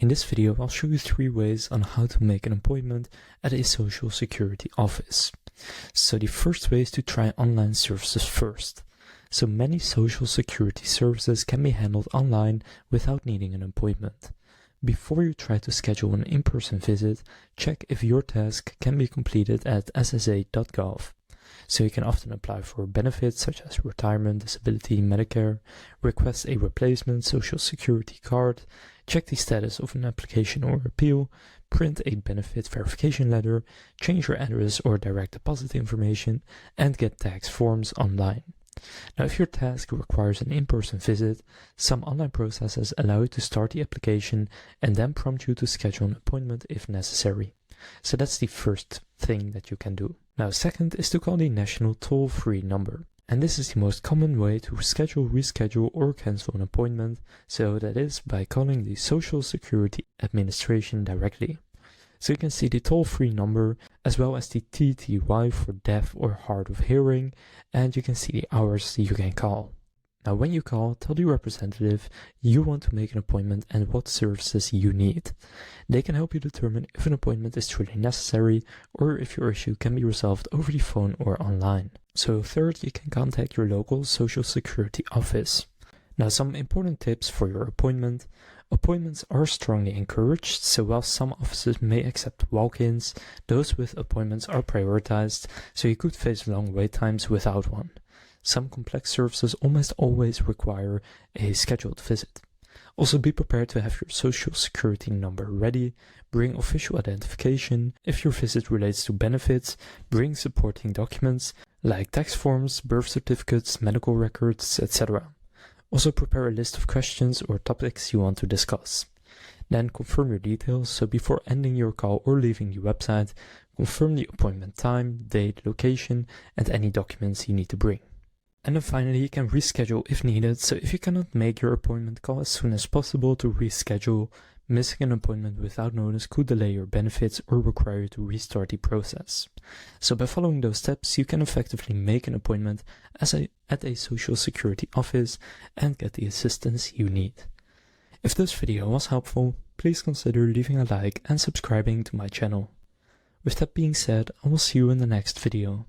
In this video, I'll show you 3 ways on how to make an appointment at a Social Security office. So the first way is to try online services first. So many Social Security services can be handled online without needing an appointment. Before you try to schedule an in-person visit, check if your task can be completed at ssa.gov. So you can often apply for benefits such as retirement, disability, Medicare, request a replacement Social Security card, check the status of an application or appeal, print a benefit verification letter, change your address or direct deposit information, and get tax forms online. Now, if your task requires an in-person visit, some online processes allow you to start the application and then prompt you to schedule an appointment if necessary. So that's the first thing that you can do. Now, second is to call the national toll-free number. And this is the most common way to schedule, reschedule, or cancel an appointment, so that is by calling the Social Security Administration directly. So you can see the toll-free number as well as the TTY for deaf or hard of hearing, and you can see the hours you can call. Now, when you call, tell the representative you want to make an appointment and what services you need. They can help you determine if an appointment is truly necessary or if your issue can be resolved over the phone or online. So third, you can contact your local Social Security office. Now, some important tips for your appointment. Appointments are strongly encouraged, so while some offices may accept walk-ins, those with appointments are prioritized, so you could face long wait times without one. Some complex services almost always require a scheduled visit. Also, be prepared to have your Social Security number ready, bring official identification. If your visit relates to benefits, bring supporting documents like tax forms, birth certificates, medical records, etc. Also, prepare a list of questions or topics you want to discuss. Then confirm your details, so before ending your call or leaving the website, confirm the appointment time, date, location, and any documents you need to bring. And then finally, you can reschedule if needed, so if you cannot make your appointment, call as soon as possible to reschedule. Missing an appointment without notice could delay your benefits or require you to restart the process. So by following those steps, you can effectively make an appointment at a Social Security office and get the assistance you need. If this video was helpful, please consider leaving a like and subscribing to my channel. With that being said, I will see you in the next video.